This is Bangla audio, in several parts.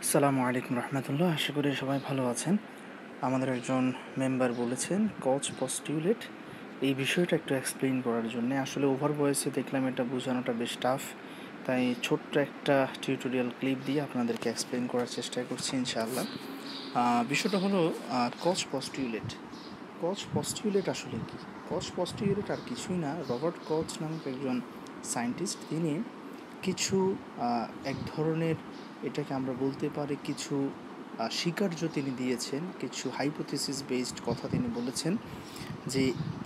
আসসালামু আলাইকুম রহমতুল্লাহ। আশা করি সবাই ভালো আছেন। আমাদের একজন মেম্বার বলেছেন কচ পস্টিউলেট এই বিষয়টা একটু এক্সপ্লেইন করার জন্য। আসলে ওভার ভয়েসে দেখলাম এটা বোঝানোটা বেশ টাফ, তাই ছোট্ট একটা টিউটোরিয়াল ক্লিপ দিয়ে আপনাদেরকে এক্সপ্লেইন করার চেষ্টা করছি ইনশাআল্লাহ। বিষয়টা হলো কচ পস্টিউলেট আসলে কি? কচ পস্টিউলেট আর কিছুই না, রবার্ট কচ নামক একজন সায়েন্টিস্ট, তিনি কিছু এক ধরনের, এটাকে আমরা বলতে পারি কিছু স্বীকার্য তিনি দিয়েছেন, কিছু হাইপোথিসিস বেসড কথা তিনি বলেছেন যে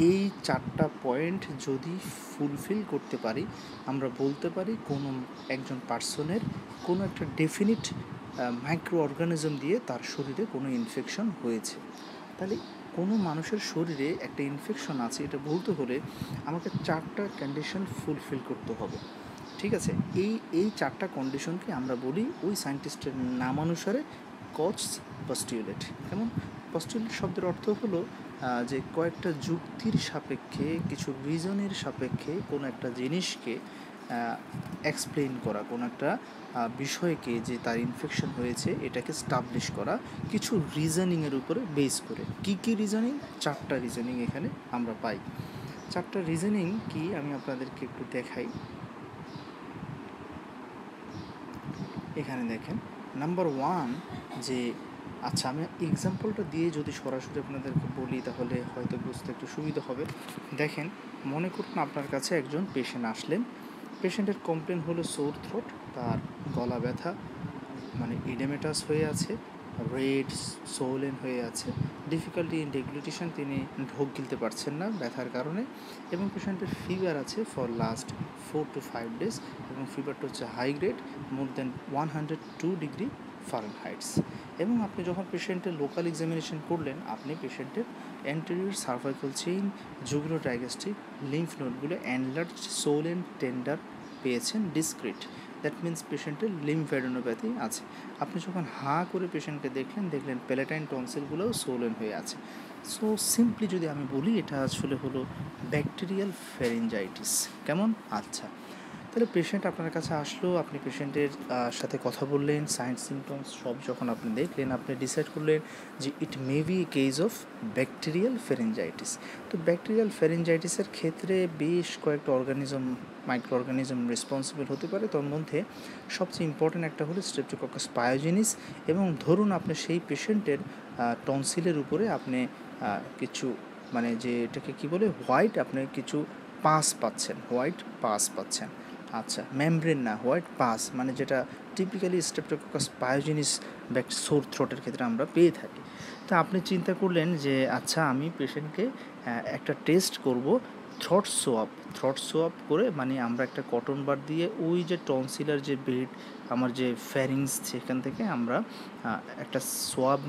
এই 4টা পয়েন্ট যদি ফুলফিল করতে পারি, আমরা বলতে পারি কোনো একজন পার্সনের কোনো একটা ডেফিনিট মাইক্রো অর্গানিজম দিয়ে তার শরীরে কোনো ইনফেকশন হয়েছে। তাহলে কোনো মানুষের শরীরে একটা ইনফেকশন আছে এটা বলতে হলে আমাকে 4টা কন্ডিশন ফুলফিল করতে হবে। ঠিক আছে, এই 4টা কন্ডিশনকে আমরা বলি ওই সায়েন্টিস্টের নাম অনুসারে কচ পস্টিউলেট। কেমন? পস্টিউলেট শব্দের অর্থ হলো যে কয়েকটা যুক্তির সাপেক্ষে, কিছু রিজনের সাপেক্ষে কোনো একটা জিনিসকে এক্সপ্লেইন করা, কোনো একটা বিষয়কে যে তার ইনফেকশন হয়েছে এটাকে স্টাবলিশ করা কিছু রিজনিংয়ের উপরে বেস করে। কী রিজনিং? 4টা রিজনিং এখানে আমরা পাই। 4টা রিজনিং কি আমি আপনাদেরকে একটু দেখাই। এখানে দেখেন, নাম্বার 1, যে আচ্ছা আমি এক্সাম্পলটা দিয়ে যদি সরাসরি আপনাদেরকে বলি তাহলে হয়তো বুঝতে একটু সুবিধা হবে। দেখেন, মনে করুন আপনার কাছে একজন পেশেন্ট আসলেন। পেশেন্টের কমপ্লেন হলো সোর থ্রোট, তার গলা ব্যথা, মানে ইডেমেটাস হয়ে আছে, রেড সোলেন হয়ে আছে, ডিফিকাল্টি ইন ডেগ্লুটেশন, তিনি ঢোক গিলতে পারছেন না ব্যথার কারণে, এবং পেশেন্টের ফিভার আছে ফর লাস্ট 4 to 5 days, এবং ফিভারটা হচ্ছে হাই গ্রেড, মোর দেন 102 ডিগ্রি ফারেনহাইটস। এবং আপনি যখন পেশেন্টের লোকাল এক্সামিনেশন করলেন, আপনি পেশেন্টের anterior cervical chain, জুগুলো ডায়াগ্যাস্ট্রিক, lymph নোডগুলো অ্যানলার্জ, সোলেন, tender পেয়েছেন, ডিসক্রিট, দ্যাট মিন্স পেশেন্টের লিম্ফ্যাডেনোপ্যাথি আছে। আপনি যখন হাঁ করে পেশেন্টকে দেখলেন প্যালেটাইন টনসিলগুলোও সোলেন হয়ে আছে। সো সিম্পলি যদি আমি বলি, এটা আসলে হলো ব্যাকটেরিয়াল ফ্যারিঞ্জাইটিস। কেমন? আচ্ছা, তাহলে পেশেন্ট আপনার কাছে আসলো, আপনি পেশেন্টের সাথে কথা বললেন, সাইন সিমটমস সব যখন আপনি দেখলেন, আপনি ডিসাইড করলেন যে it may be a case of bacterial pharyngitis. তো ব্যাকটেরিয়াল ফ্যারিঞ্জাইটিসের ক্ষেত্রে বেশ কয়েকটা মাইক্রো অর্গানিজম রেসপন্সিবল হতে পারে। তার মধ্যে সবচেয়ে ইম্পর্ট্যান্ট একটা হলো স্ট্রেপ্টোককাস পায়োজেনিস। এবং ধরুন আপনি সেই পেশেন্টের টনসিলের উপরে আপনি কিছু, মানে যে এটাকে কী বলে, আপনি কিছু হোয়াইট পাস পাচ্ছেন। আচ্ছা, মেমব্রেন না, হোয়াইট পাস, মানে যেটা টিপিক্যালি স্ট্রেপ্টোককাস পায়োজেনিস সোর থ্রোটের ক্ষেত্রে আমরা পেয়ে থাকি। তো আপনি চিন্তা করলেন যে আচ্ছা আমি পেশেন্টকে একটা টেস্ট করব, থ্রট সোয়াব করে, মানে আমরা একটা কটন বার দিয়ে ওই যে টনসিলার যে বেড, আমার যে ফ্যারিংস, সেখান থেকে আমরা একটা সোয়াব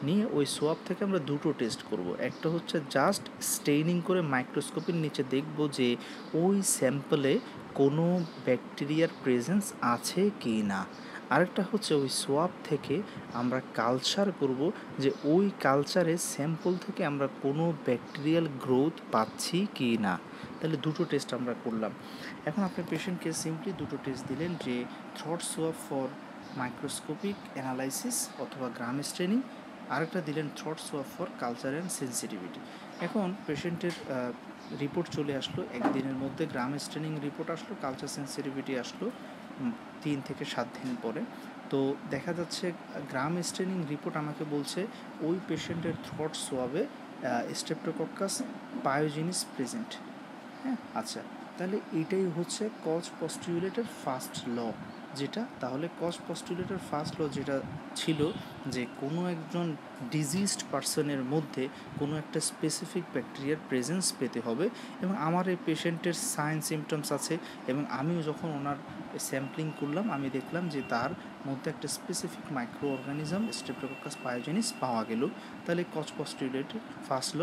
নিয়ে ওই সোয়াব থেকে আমরা দুটো টেস্ট করব। একটা হচ্ছে জাস্ট স্টেইনিং করে মাইক্রোস্কোপের নিচে দেখব যে ওই স্যাম্পলে কোনো ব্যাকটেরিয়ার প্রেজেন্স আছে কি না। আরেকটা হচ্ছে ওই সোয়াব থেকে আমরা কালচার করব, যে ওই কালচারের স্যাম্পল থেকে আমরা কোনো ব্যাকটেরিয়াল গ্রোথ পাচ্ছি কি না। তাহলে দুটো টেস্ট আমরা করলাম। এখন আপনি পেশেন্টকে সিম্পলি দুটো টেস্ট দিলেন, যে throat swab for microscopic analysis অথবা গ্রাম স্টেনিং, আরেকটা দিলেন through swab for culture and sensitivity. এখন পেশেন্টের রিপোর্ট চলে আসলো, একদিনের মধ্যে গ্রাম স্টেনিং রিপোর্ট আসলো, কালচার সেন্সিটিভিটি আসলো 3 থেকে 7 দিন পরে। তো দেখা যাচ্ছে গ্রাম স্টেনিং রিপোর্ট আমাকে বলছে ওই পেশেন্টের থ্রট সোয়াবে স্ট্রেপ্টোকক্কাস পায়োজেনিস প্রেজেন্ট। হ্যাঁ, আচ্ছা, তাহলে এটাই হচ্ছে কজ পস্টিউলেটের ফার্স্ট ল। তাহলে কজ পস্টিউলেটের ফার্স্ট ল যেটা ছিল, যে কোনো একজন ডিজিজড পার্সনের মধ্যে কোনো একটা স্পেসিফিক ব্যাকটেরিয়ার প্রেজেন্স পেতে হবে। এবং আমার এই পেশেন্টের সাইন সিমটমস আছে, এবং আমিও যখন ওনার স্যাম্পলিং করলাম, আমি দেখলাম যে তার মধ্যে একটা স্পেসিফিক মাইক্রো অর্গানিজম স্ট্রেপ্টোকক্কাস পায়োজেনিস পাওয়া গেল। তাহলে কজ পস্টিউলেটের ফার্স্ট ল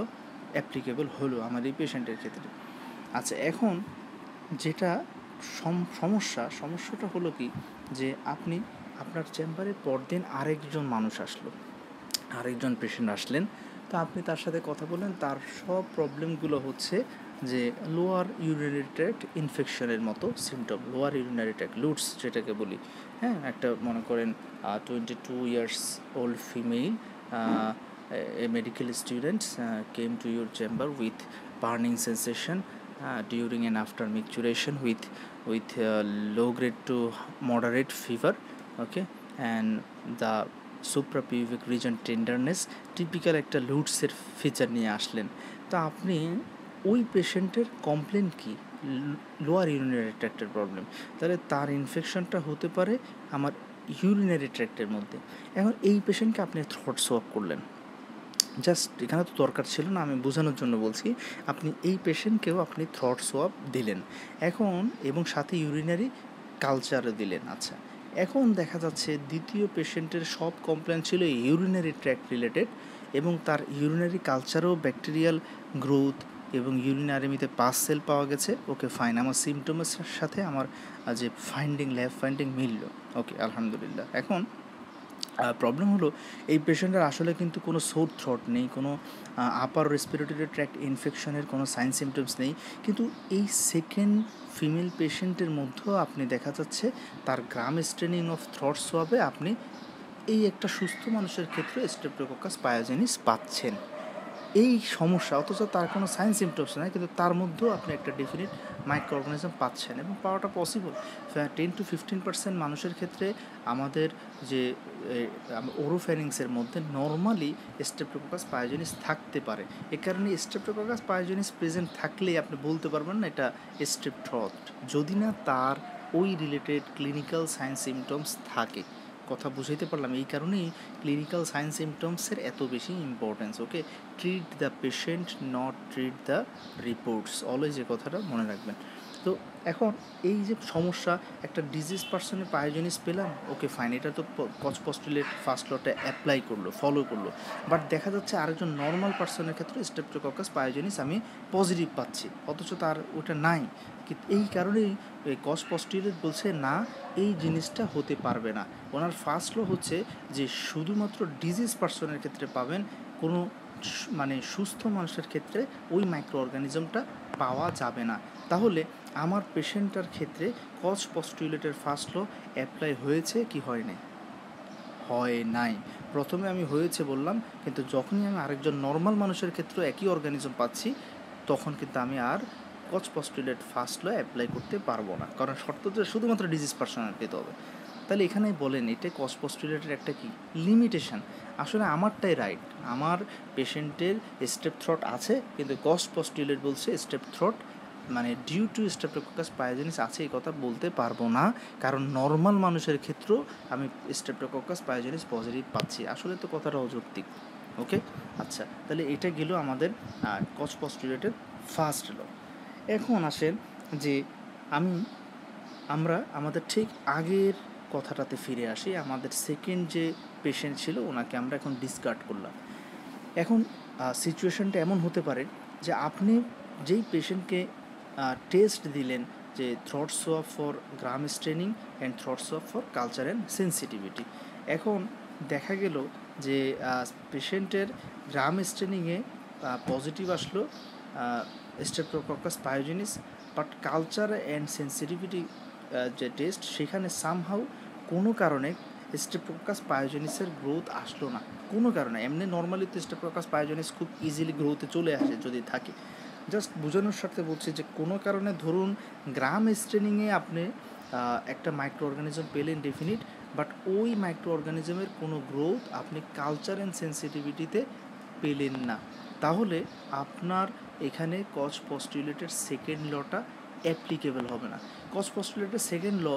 অ্যাপ্লিকেবল হলো আমার এই পেশেন্টের ক্ষেত্রে। আচ্ছা, এখন যেটা সমস্যাটা হলো কি, যে আপনার চেম্বারে পরদিন আরেকজন পেশেন্ট আসলেন। তো আপনি তার সাথে কথা বললেন, তার সব প্রবলেমগুলো হচ্ছে যে লোয়ার ইউরিনারি ট্র্যাক্ট ইনফেকশনের মতো symptom, lower urinary tract loots যেটাকে বলি। হ্যাঁ, একটা মনে করেন 22 years old female, a medical student came to your chamber with burning sensation during and after micturition with low grade to moderate fever, okay, and the suprapubic region tenderness, typical একটা লুটসের ফিচার নিয়ে আসলেন। তা আপনি ওই পেশেন্টের কমপ্লেন কি? লোয়ার ইউরিনারি ট্র্যাক্টের প্রবলেম, তাহলে তার ইনফেকশনটা হতে পারে আমার ইউরিনারি ট্র্যাক্টের মধ্যে। এখন এই পেশেন্টকে আপনি থ্রোট সোয়াব করলেন, জাস্ট এখানে তো দরকার ছিল না, আমি বোঝানোর জন্য বলছি। আপনি এই পেশেন্টকেও আপনি থ্রোট সোয়াব দিলেন এখন, এবং সাথে ইউরিনারি কালচারও দিলেন। আচ্ছা, এখন দেখা যাচ্ছে দ্বিতীয় পেশেন্টের সব কমপ্লেন ছিল ইউরিনারি ট্র্যাক্ট রিলেটেড, এবং তার ইউরিনারি কালচারও ব্যাকটেরিয়াল গ্রোথ এবং ইউরিনারিমিতে পাস সেল পাওয়া গেছে। ওকে, ফাইন, আমার সিমটমের সাথে আমার যে ফাইন্ডিং, ল্যাব ফাইন্ডিং মিলল। ওকে, আলহামদুলিল্লাহ। এখন প্রবলেম হলো এই পেশেন্টের আসলে কিন্তু কোনো সোর থ্রট নেই, কোনো আপার রেসপিরেটরি ট্র্যাক্ট ইনফেকশনের কোনো সাইন সিমটমস নেই, কিন্তু এই সেকেন্ড ফিমেল পেশেন্টের মধ্যেও আপনি দেখা যাচ্ছে তার গ্রাম স্ট্রেনিং অফ থ্রট সোয়াবে আপনি এই একটা সুস্থ মানুষের ক্ষেত্রে স্ট্রেপ্টোকক্কাস পায়োজেনিস পাচ্ছেন। এই সমস্যা, অথচ তার কোনো সাইন সিমটমস নাই, কিন্তু তার মধ্যেও আপনি একটা ডেফিনিট মাইক্রো অর্গানিজম পাচ্ছেন, এবং পাওয়াটা পসিবল। 10 to 15% মানুষের ক্ষেত্রে আমাদের যে ওরোফ্যারিংসের মধ্যে নর্মালি স্ট্রেপ্টোকক্কাস পায়োজেনিস থাকতে পারে। এ কারণে স্ট্রেপ্টোকক্কাস পায়োজেনিস প্রেজেন্ট থাকলেই আপনি বলতে পারবেন না এটা স্ট্রেপ থ্রট, যদি না তার ওই রিলেটেড ক্লিনিক্যাল সাইন সিমটমস থাকে। কথা বুঝাইতে পারলাম? এই কারণেই ক্লিনিক্যাল সাইন সিমটমসের এত বেশি importance. Okay, treat the patient, not treat the reports, always এই কথাটা মনে রাখবেন। তো এখন এই যে সমস্যা, একটা ডিজিজ পার্সনের পায়োজেনিস পেলাম, ওকে ফাইন, এটা তো কচ পস্টুলেট ফার্স্ট লটে অ্যাপ্লাই করলো, ফলো করলো, বাট দেখা যাচ্ছে আরেকজন নর্মাল পার্সনের ক্ষেত্রে স্ট্রেপ্টোকক্কাস পায়োজেনিস আমি পজিটিভ পাচ্ছি, অথচ তার ওটা নাই। এই কারণেই কজ পস্টুলেট বলছে না, এই জিনিসটা হতে পারবে না। ওনার ফার্স্ট ল হচ্ছে যে শুধুমাত্র ডিজিজ পার্সনের ক্ষেত্রে পাবেন, কোনো মানে সুস্থ মানুষের ক্ষেত্রে ওই মাইক্রো অর্গানিজমটা পাওয়া যাবে না। তাহলে আমার পেশেন্টটার ক্ষেত্রে কজ পস্টুলেটের ফার্স্ট ল অ্যাপ্লাই হয়েছে কি হয় নাই? হয় নাই। প্রথমে আমি হয়েছে বললাম, কিন্তু যখনই আমি আরেকজন নর্মাল মানুষের ক্ষেত্রে একই অর্গানিজম পাচ্ছি, তখন কিন্তু আমি আর Koch's postulate first law apply করতে পারবো না, কারণ শর্ত তো শুধুমাত্র ডিজিজ পার্সোনাল পেতে হবে। তাহলে এখানে বলেন এটা কজ পস্টুলেটের একটা কি লিমিটেশন? আসলে আমারটাই রাইট, আমার পেশেন্টের স্টেপ থ্রট আছে, কিন্তু কজ পস্টুলেট বলছে স্টেপ থ্রট মানে ডিউ টু স্ট্রেপ্টোকক্কাস পায়োজেনিস আছে, এই কথা বলতে পারবো না, কারণ নর্মাল মানুষের ক্ষেত্রেও আমি স্ট্রেপ্টোকক্কাস পায়োজেনিস পজিটিভ পাচ্ছি। আসলে তো কথাটা অযৌক্তিক। ওকে, আচ্ছা, তাহলে এটা গেল আমাদের কজ পস্টুলেটের ফার্স্ট ল। এখন আসেন যে আমরা আমাদের ঠিক আগের কথাটাতে ফিরে আসি। আমাদের সেকেন্ড যে পেশেন্ট ছিল ওনাকে আমরা এখন ডিসকার্ড করলাম। এখন সিচুয়েশনটা এমন হতে পারে যে আপনি যেই পেশেন্টকে টেস্ট দিলেন যে throat swab for gram staining and throat swab for culture and sensitivity, এখন দেখা গেল যে পেশেন্টের গ্রাম স্ট্রেনিংয়ে পজিটিভ আসলো streptococcus pyogenes, but culture and sensitivity যে টেস্ট, সেখানে সামহাউ কোনো কারণে স্ট্রেপ্টোকক্কাস পায়োজেনিসের গ্রোথ আসলো না, কোনো কারণে। এমনি নর্মালি তো স্ট্রেপ্টোকক্কাস পায়োজেনিস খুব ইজিলি গ্রোথে চলে আসে যদি থাকে। জাস্ট বোঝানোর স্বার্থে বলছি যে কোনো কারণে ধরুন গ্রাম স্ট্রেনিংয়ে আপনি একটা মাইক্রো অর্গানিজম পেলেন ডেফিনিট, বাট ওই মাইক্রো অর্গানিজমের কোনো গ্রোথ আপনি কালচার অ্যান্ড সেন্সিটিভিটিতে পেলেন না, তাহলে আপনার এখানে কজ পস্টুলেটের সেকেন্ড লটা অ্যাপ্লিকেবল হবে না। কজ পস্টুলেটের সেকেন্ড ল,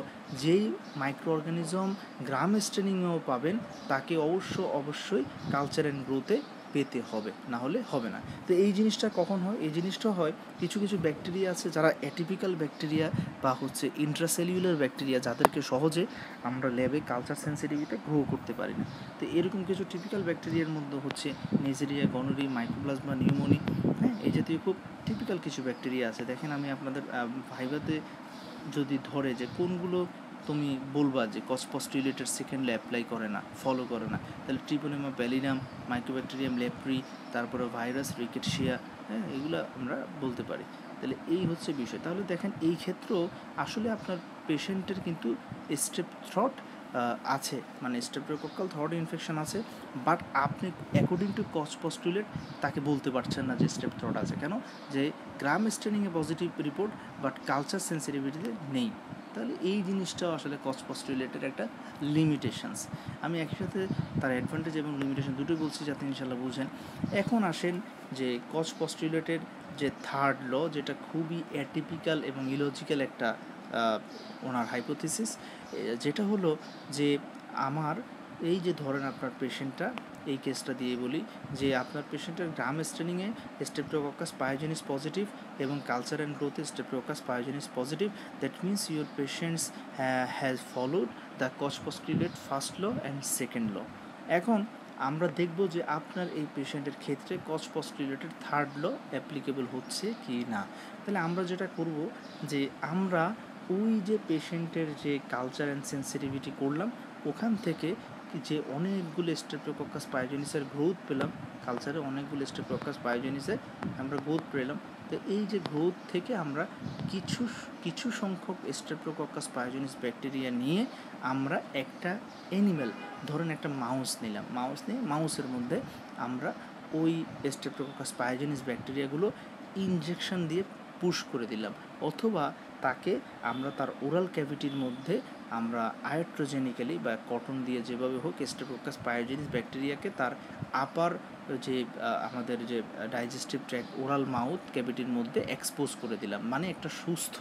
যেই মাইক্রো অর্গানিজম গ্রাম স্ট্রেনিংয়েও পাবেন তাকে অবশ্যই কালচার অ্যান্ড গ্রোথে পেতে হবে, না হলে হবে না। তো এই জিনিসটা কখন হয়? এই জিনিসটা হয় কিছু ব্যাকটেরিয়া আছে যারা অ্যাটিপিক্যাল ব্যাকটেরিয়া বা ইন্ট্রাসেলুলার ব্যাকটেরিয়া, যাদেরকে সহজে আমরা ল্যাবে কালচার সেন্সিটিভিতে গ্রো করতে পারি না। তো এরকম কিছু টিপিক্যাল ব্যাকটেরিয়ার মধ্যে হচ্ছে নেজেরিয়া, গনোরি, মাইক্রোপ্লাজমা, নিউমোনি, হ্যাঁ, এই জাতীয় খুব টিপিক্যাল কিছু ব্যাকটেরিয়া আছে। দেখেন আমি আপনাদের ভাইভাতে যদি ধরে যে কোনগুলো তুমি বলবা যে কজ পস্টুলেটের সেকেন্ডে অ্যাপ্লাই করে না, ফলো করে না, তাহলে ট্রিপোনেমা প্যালিনাম, মাইক্রোব্যাকটেরিয়াম লেপ্রি, তারপরে ভাইরাস রিকেটশিয়া, হ্যাঁ, এগুলো আমরা বলতে পারি। তাহলে এই হচ্ছে বিষয়। তাহলে দেখেন এই ক্ষেত্রেও আসলে আপনার পেশেন্টের কিন্তু স্ট্রেপ থ্রট আছে, মানে স্ট্রেপ্টোকক্কাল থ্রট ইনফেকশন আছে, বাট আপনি অ্যাকর্ডিং টু কজ পস্টুলেট তাকে বলতে পারছেন না যে স্ট্রেপ থ্রট আছে। কেন? যে গ্রাম স্টেনিংয়ে পজিটিভ রিপোর্ট বাট কালচার সেন্সিটিভিটিতে নেই। তাহলে এই জিনিসটাও আসলে কজ পস্টুলেটের একটা লিমিটেশনস। আমি একই সাথে তার অ্যাডভান্টেজ এবং লিমিটেশন দুটোই বলছি যাতে ইনশাল্লাহ বুঝেন। এখন আসেন যে কজ পস্টুলেটের যে থার্ড ল, যেটা খুবই অ্যাটিপিক্যাল এবং ইলজিক্যাল একটা ওনার হাইপোথিসিস, যেটা হলো যে আমার এই যে ধরেন আপনার পেশেন্টটা, এই কেসটা দিয়ে বলি যে আপনার পেশেন্টের গ্রাম স্টেনিংয়ে স্ট্রেপ্টোকক্কাস পায়োজেনিস পজিটিভ এবং কালচার অ্যান্ড গ্রোথে streptococcus pyogenes positive. That means your patients has followed the Koch's postulate first law and second law. এখন আমরা দেখব যে আপনার এই পেশেন্টের ক্ষেত্রে কজ পস্টুলেটের থার্ড ল অ্যাপ্লিকেবল হচ্ছে কি না। তাহলে আমরা যেটা করব যে আমরা ওই যে পেশেন্টের যে কালচার অ্যান্ড সেন্সিটিভিটি করলাম, ওখান থেকে যে অনেকগুলো স্ট্রেপ্টোকক্কাস পায়োজেনিসের গ্রোথ পেলাম, কালচারে অনেকগুলো স্ট্রেপ্টোকক্কাস পায়োজেনিসের আমরা গ্রোথ পেলাম। তো এই যে গ্রোথ থেকে আমরা কিছু সংখ্যক স্ট্রেপ্টোকক্কাস পায়োজেনিস ব্যাকটেরিয়া নিয়ে আমরা একটা অ্যানিম্যাল, ধরেন একটা মাউস নিলাম, মাউস নিয়ে মাউসের মধ্যে আমরা ওই স্ট্রেপ্টোকক্কাস পায়োজেনিস ব্যাকটেরিয়াগুলো ইনজেকশন দিয়ে পুশ করে দিলাম, অথবা তাকে আমরা তার ওরাল ক্যাভিটির মধ্যে আমরা আয়াট্রোজেনিক্যালি বা কটন দিয়ে যেভাবে হোক স্ট্রেপ্টোকক্কাস পায়োজেনিস ব্যাকটেরিয়াকে তার আপার যে আমাদের যে ডাইজেস্টিভ ট্র্যাক্ট ওরাল মাউথ ক্যাভিটির মধ্যে এক্সপোজ করে দিলাম। মানে একটা সুস্থ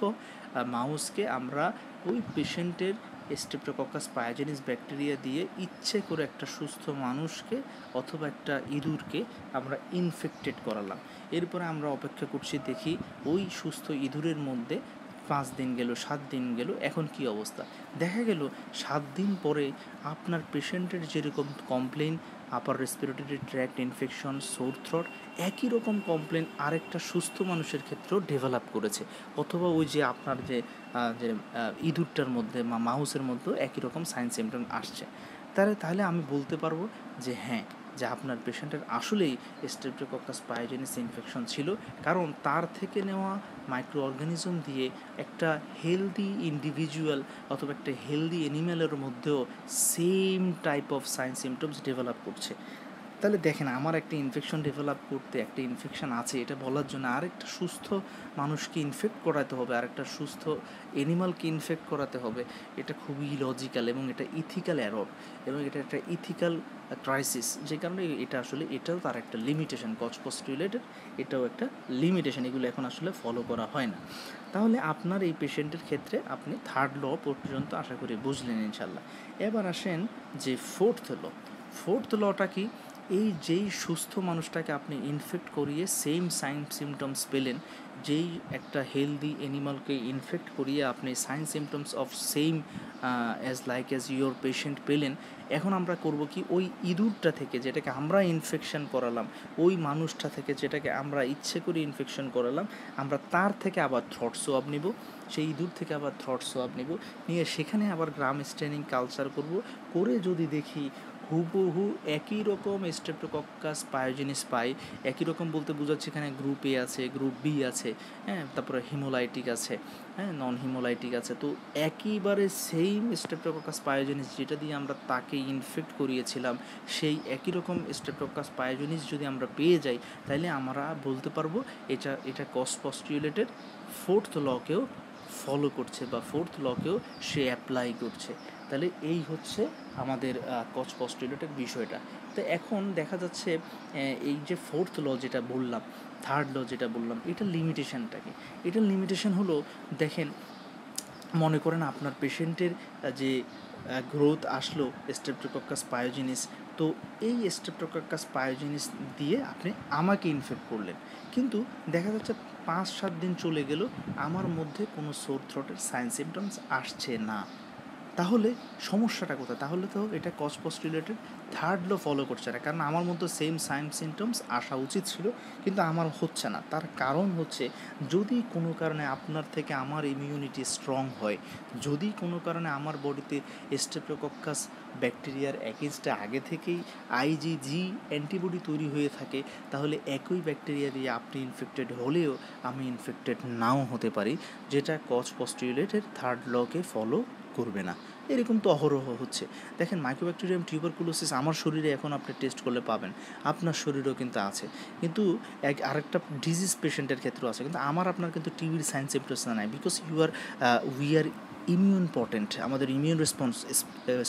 মাউসকে আমরা ওই পেশেন্টের স্ট্রেপ্টোকক্কাস পায়োজেনিস ব্যাকটেরিয়া দিয়ে ইচ্ছে করে একটা সুস্থ মানুষকে অথবা একটা ইঁদুরকে আমরা ইনফেক্টেড করালাম। এরপরে আমরা অপেক্ষা করছি, দেখি ওই সুস্থ ইঁদুরের মধ্যে 5 দিন গেল, 7 দিন গেল, এখন কি অবস্থা। দেখা গেল 7 দিন পরে আপনার পেশেন্টের যেরকম complain upper respiratory tract infection, sore throat, একই রকম কমপ্লেন আরেকটা সুস্থ মানুষের ক্ষেত্রেও ডেভেলপ করেছে, অথবা ওই যে আপনার যে ইঁদুরটার মধ্যে বা মাউসের মধ্যেও একই রকম সাইন সিমটম আসছে। তাহলে আমি বলতে পারবো যে হ্যাঁ, যে আপনার পেশেন্টের আসলেই স্ট্রেপ্টোকক্কাস পায়োজেনিস ইনফেকশন ছিল, কারণ তার থেকে নেওয়া মাইক্রো অর্গানিজম দিয়ে একটা হেলদি ইন্ডিভিজুয়াল অথবা একটা হেলদি অ্যানিম্যালের মধ্যেও same type of sign symptoms develop করছে। তাহলে দেখেন, আমার একটা ইনফেকশন ডেভেলপ করতে, একটা ইনফেকশন আছে এটা বলার জন্য আরেকটা সুস্থ মানুষকে ইনফেক্ট করাতে হবে, আরেকটা সুস্থ অ্যানিমালকে ইনফেক্ট করাতে হবে, এটা খুবই লজিক্যাল এবং এটা ইথিক্যাল এরর এবং এটা একটা ইথিক্যাল ক্রাইসিস। যে কারণে এটা আসলে এটাও তার একটা লিমিটেশন, কজ পস্টুলেটেড এটাও একটা লিমিটেশন, এগুলো এখন আসলে ফলো করা হয় না। তাহলে আপনার এই পেশেন্টের ক্ষেত্রে আপনি থার্ড ল পর্যন্ত আশা করি বুঝলেন ইনশাল্লাহ। এবার আসেন যে ফোর্থ লটা কি, এই যেই সুস্থ মানুষটাকে আপনি ইনফেক্ট করিয়ে সেম সাইন সিমটমস পেলেন, যেই একটা হেলদি অ্যানিমালকে ইনফেক্ট করিয়ে আপনি sign symptoms of same as your patient পেলেন, এখন আমরা করব কি, ওই ইঁদুরটা থেকে যেটাকে আমরা ইনফেকশন করালাম, ওই মানুষটা থেকে যেটাকে আমরা ইচ্ছে করে ইনফেকশন করালাম, আমরা তার থেকে আবার থ্রট সোয়াব নিব, সেই ইঁদুর থেকে আবার থ্রট সোয়াব নিব, নিয়ে সেখানে আবার গ্রাম স্টেনিং কালচার করব, করে যদি দেখি হুবহু একই রকম স্ট্রেপ্টোকক্কাস পায়োজেনিস পাই, একই রকম বলতে বোঝাচ্ছে এখানে গ্রুপ এ আছে, গ্রুপ বি আছে, হ্যাঁ, তারপরে হিমোলাইটিক আছে, হ্যাঁ, নন হিমোলাইটিক আছে, তো একইবারে সেম স্ট্রেপ্টোকক্কাস পায়োজেনিস যেটা দিয়ে আমরা তাকে ইনফেক্ট করিয়েছিলাম, সেই একই রকম স্ট্রেপ্টোকক্কাস পায়োজেনিস যদি আমরা পেয়ে যাই, তাহলে আমরা বলতে পারবো এটা কজ পস্টুলেটেড ফোর্থ লকেও ফলো করছে বা ফোর্থ লকেও সে অ্যাপ্লাই করছে। তাহলে এই হচ্ছে আমাদের কজ পস্টুলেটের বিষয়টা। তো এখন দেখা যাচ্ছে এই যে ফোর্থ ল যেটা বললাম, থার্ড ল যেটা বললাম, এটার লিমিটেশনটাকে, এটার লিমিটেশন হলো, দেখেন, মনে করেন আপনার পেশেন্টের যে গ্রোথ আসলো স্ট্রেপ্টোকক্কাস পায়োজেনিস, তো এই স্ট্রেপ্টোকক্কাস পায়োজেনিস দিয়ে আপনি আমাকে ইনফেক্ট করলেন, কিন্তু দেখা যাচ্ছে 5-7 দিন চলে গেল, আমার মধ্যে কোনো সোর থ্রটের সাইন সিমটমস আসছে না। তাহলে সমস্যাটা কোথায়? তাহলে তো এটা কজ পস্টুলেটেড থার্ড ল ফলো করছে না, কারণ আমার মধ্যে সেম সাইন সিমটমস আসা উচিত ছিল কিন্তু আমার হচ্ছে না। তার কারণ হচ্ছে, যদি কোনো কারণে আপনার থেকে আমার ইমিউনিটি স্ট্রং হয়, যদি কোনো কারণে আমার বডিতে স্টেপ্টোকক্কাস ব্যাকটেরিয়ার এগেনস্টে আগে থেকেই আইজিজি অ্যান্টিবডি তৈরি হয়ে থাকে, তাহলে একই ব্যাকটেরিয়া দিয়ে আপনি ইনফেক্টেড হলেও আমি ইনফেক্টেড নাও হতে পারি, যেটা কজ পস্টুলেটের থার্ড লকে ফলো করবে না। এরকম তো অহরহ হচ্ছে। দেখেন, মাইক্রোব্যাকটেরিয়াম টিউবারকুলোসিস আমার শরীরে এখন আপনি টেস্ট করলে পাবেন, আপনার শরীরেও কিন্তু আছে, কিন্তু আরেকটা ডিজিজ পেশেন্টের ক্ষেত্রেও আছে, কিন্তু আমার আপনার কিন্তু টিবির সাইন সিমটমস নাই, because we are immune potent, আমাদের ইমিউন রেসপন্স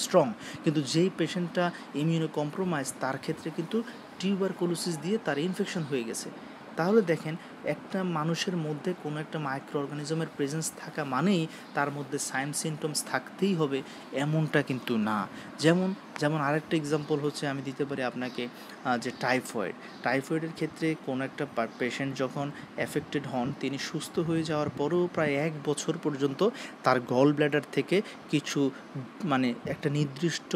স্ট্রং। কিন্তু যেই পেশেন্টটা ইমিউনো কম্প্রোমাইজ, তার ক্ষেত্রে কিন্তু টিউবারকুলোসিস দিয়ে তার ইনফেকশন হয়ে গেছে। তাহলে দেখেন, একটা মানুষের মধ্যে কোনো একটা মাইক্রো অর্গানিজমের প্রেজেন্স থাকা মানেই তার মধ্যে সাইন সিমটমস থাকতেই হবে, এমনটা কিন্তু না। যেমন যেমন আরেকটা এক্সাম্পল হচ্ছে আমি দিতে পারি আপনাকে, যে টাইফয়েডের ক্ষেত্রে কোনো একটা পেশেন্ট যখন এফেক্টেড হন, তিনি সুস্থ হয়ে যাওয়ার পরেও প্রায় 1 বছর পর্যন্ত তার গল ব্ল্যাডার থেকে কিছু মানে একটা নির্দিষ্ট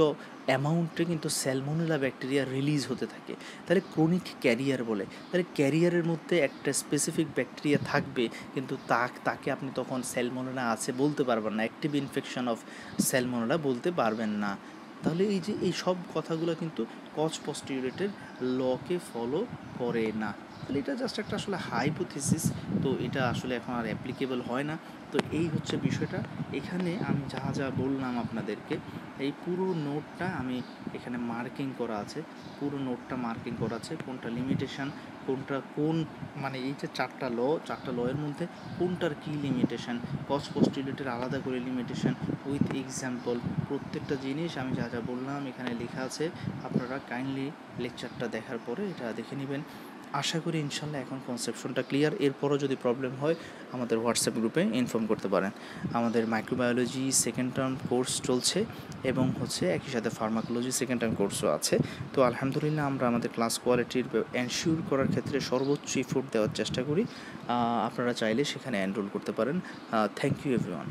অ্যামাউন্টে কিন্তু স্যালমোনেলা ব্যাকটেরিয়া রিলিজ হতে থাকে। তাহলে ক্রনিক ক্যারিয়ার বলে, তাহলে ক্যারিয়ারের মধ্যে একটা স্পেসিফিক ব্যাকটেরিয়া থাকবে, কিন্তু তাকে আপনি তখন স্যালমোনেলা আছে বলতে পারবেন না, অ্যাক্টিভ ইনফেকশন অফ স্যালমোনেলা বলতে পারবেন না। তাহলে এই যে এই সব কথাগুলো কিন্তু কজ পস্টিউরেটের লকে ফলো করে না। তাহলে এটা জাস্ট একটা আসলে হাইপোথিসিস, তো এটা আসলে এখন আর অ্যাপ্লিকেবল হয় না। তো এই হচ্ছে বিষয়টা। এখানে আমি যা যা বললাম আপনাদেরকে, এই পুরো নোটটা আমি এখানে মার্কিং করা আছে, পুরো নোটটা মার্কিং করা আছে, কোনটা লিমিটেশান, কোনটা কোন মানে এই যে চারটা লয়ের মধ্যে কোনটার কী লিমিটেশান, কজ পস্টিউলেটের আলাদা করে লিমিটেশান উইথ এক্সাম্পল, প্রত্যেকটা জিনিস আমি যা যা বললাম এখানে লেখা আছে। আপনারা কাইন্ডলি লেকচারটা দেখার পরে এটা দেখে নেবেন। আশা করি ইনশাল্লাহ এখন কনসেপশনটা ক্লিয়ার। এরপরও যদি প্রবলেম হয় আমাদের হোয়াটসঅ্যাপ গ্রুপে ইনফর্ম করতে পারেন। আমাদের মাইক্রোবায়োলজি সেকেন্ড টার্ম কোর্স চলছে এবং হচ্ছে একই সাথে ফার্মাকোলজি সেকেন্ড টার্ম কোর্সও আছে। তো আলহামদুলিল্লাহ আমরা আমাদের ক্লাস কোয়ালিটির এনশিওর করার ক্ষেত্রে সর্বোচ্চ এফোর্ট দেওয়ার চেষ্টা করি। আপনারা চাইলে সেখানে এনরোল করতে পারেন। Thank you everyone.